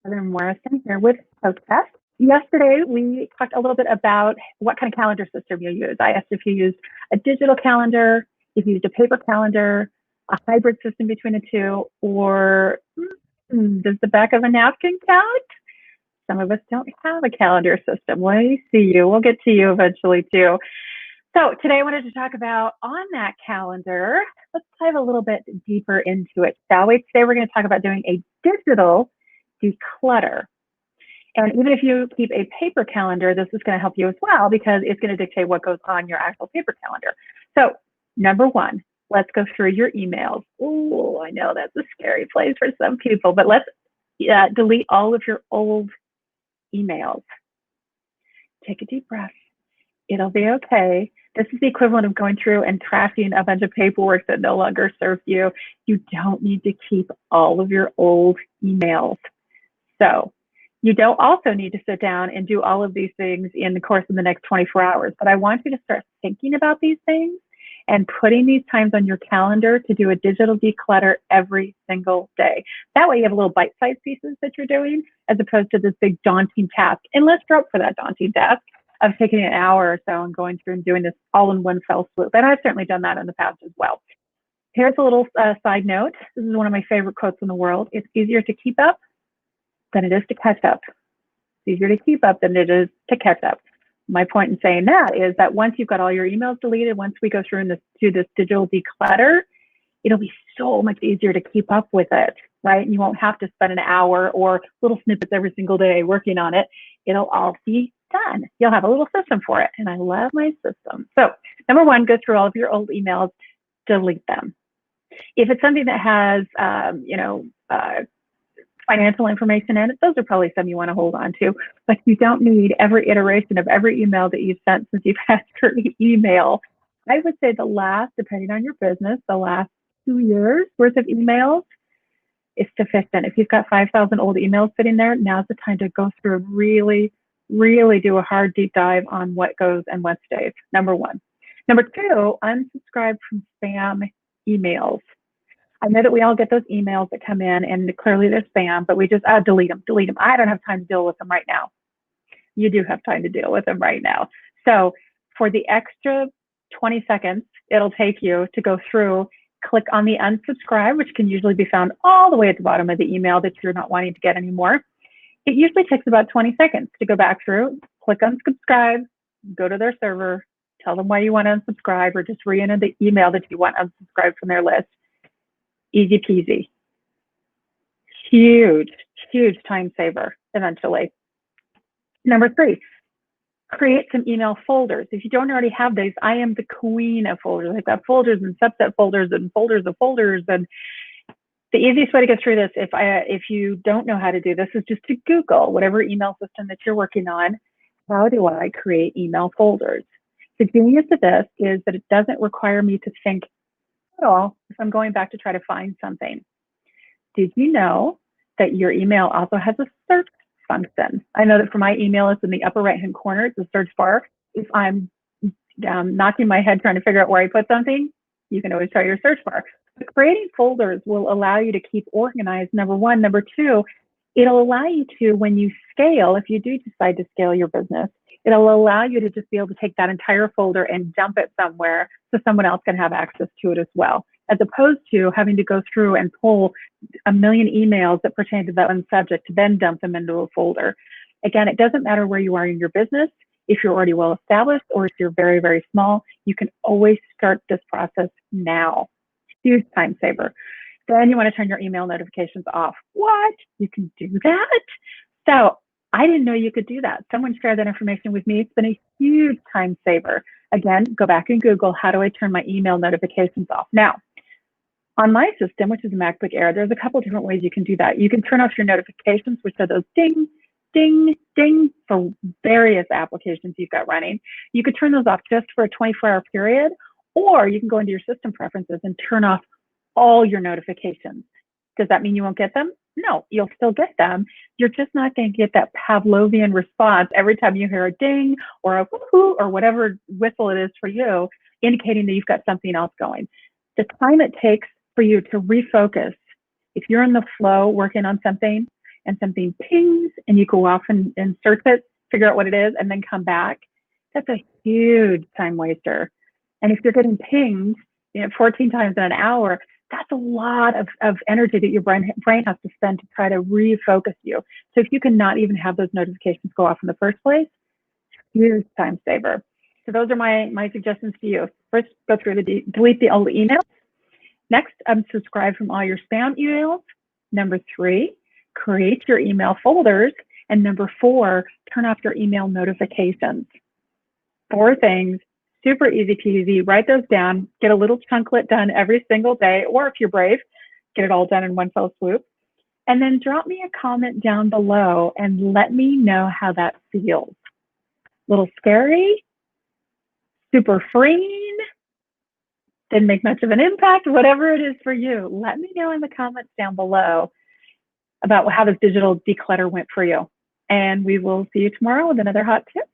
Heather Morrison here with Podcast. Yesterday, we talked a little bit about what kind of calendar system you use. I asked if you used a digital calendar, if you used a paper calendar, a hybrid system between the two, or does the back of a napkin count? Some of us don't have a calendar system. We see you. We'll get to you eventually, too. So today I wanted to talk about on that calendar. Let's dive a little bit deeper into it, shall we? Today we're going to talk about doing a digital declutter. And even if you keep a paper calendar, this is going to help you as well because it's going to dictate what goes on your actual paper calendar. So number one, let's go through your emails. Oh, I know that's a scary place for some people, but let's delete all of your old emails. Take a deep breath. It'll be okay. This is the equivalent of going through and trashing a bunch of paperwork that no longer serves you. You don't need to keep all of your old emails. So you don't also need to sit down and do all of these things in the course of the next 24 hours. But I want you to start thinking about these things and putting these times on your calendar to do a digital declutter every single day. That way you have little bite-sized pieces that you're doing as opposed to this big daunting task, unless you're up for that daunting task of taking an hour or so and going through and doing this all in one fell swoop. And I've certainly done that in the past as well. Here's a little side note. This is one of my favorite quotes in the world. It's easier to keep up than it is to catch up. It's easier to keep up than it is to catch up. My point in saying that is that once you've got all your emails deleted, once we go through and do this digital declutter, it'll be so much easier to keep up with it, right? And you won't have to spend an hour or little snippets every single day working on it. It'll all be done. You'll have a little system for it. And I love my system. So number one, go through all of your old emails, delete them. If it's something that has, financial information in it, those are probably some you want to hold on to, but you don't need every iteration of every email that you've sent since you've had your email. I would say the last, depending on your business, the last 2 years worth of emails is sufficient. If you've got 5,000 old emails sitting there, now's the time to go through and really do a hard deep dive on what goes and what stays. Number one. Number two, unsubscribe from spam emails. I know that we all get those emails that come in and clearly they're spam, but we just delete them. I don't have time to deal with them right now. You do have time to deal with them right now. So for the extra 20 seconds it'll take you to go through, click on the unsubscribe, which can usually be found all the way at the bottom of the email that you're not wanting to get anymore. It usually takes about 20 seconds to go back through, click unsubscribe, go to their server, tell them why you want to unsubscribe, or just re-enter the email that you want unsubscribed from their list. Easy peasy. Huge time saver eventually. Number three, create some email folders. If you don't already have these, I am the queen of folders. I've got folders and subset folders and folders of folders. And the easiest way to get through this, if you don't know how to do this, is just to Google whatever email system that you're working on. How do I create email folders? The genius of this is that it doesn't require me to think at all if I'm going back to try to find something. Did you know that your email also has a search function? I know that for my email, it's in the upper right-hand corner. It's a search bar. If I'm knocking my head trying to figure out where I put something, you can always try your search bar. But creating folders will allow you to keep organized, number one. Number two, it'll allow you to, when you scale, if you do decide to scale your business, it'll allow you to just be able to take that entire folder and dump it somewhere so someone else can have access to it as well, as opposed to having to go through and pull a million emails that pertain to that one subject to then dump them into a folder. Again, it doesn't matter where you are in your business. If you're already well established or if you're very, very small, you can always start this process now. Huge time saver. Then you want to turn your email notifications off. What? You can do that? So I didn't know you could do that. Someone shared that information with me. It's been a huge time saver. Again, go back and Google, how do I turn my email notifications off? Now, on my system, which is a MacBook Air, there's a couple different ways you can do that. You can turn off your notifications, which are those ding, ding, ding for various applications you've got running. You could turn those off just for a 24-hour period, or you can go into your system preferences and turn off all your notifications. Does that mean you won't get them? No, you'll still get them. You're just not going to get that Pavlovian response every time you hear a ding or a woohoo or whatever whistle it is for you, indicating that you've got something else going. The time it takes for you to refocus, if you're in the flow working on something and something pings and you go off and search it, figure out what it is, and then come back, that's a huge time waster. And if you're getting pinged, 14 times in an hour, that's a lot of energy that your brain has to spend to try to refocus you. So if you can not even have those notifications go off in the first place, huge time saver. So those are my suggestions to you. First, go through delete the old emails. Next, unsubscribe from all your spam emails. Number 3, create your email folders. And number 4, turn off your email notifications. 4 things, super easy peasy. Write those down, get a little chunklet done every single day, or if you're brave, get it all done in one fell swoop. And then drop me a comment down below and let me know how that feels. Little scary, super freeing, didn't make much of an impact, whatever it is for you. Let me know in the comments down below about how this digital declutter went for you. And we will see you tomorrow with another hot tip.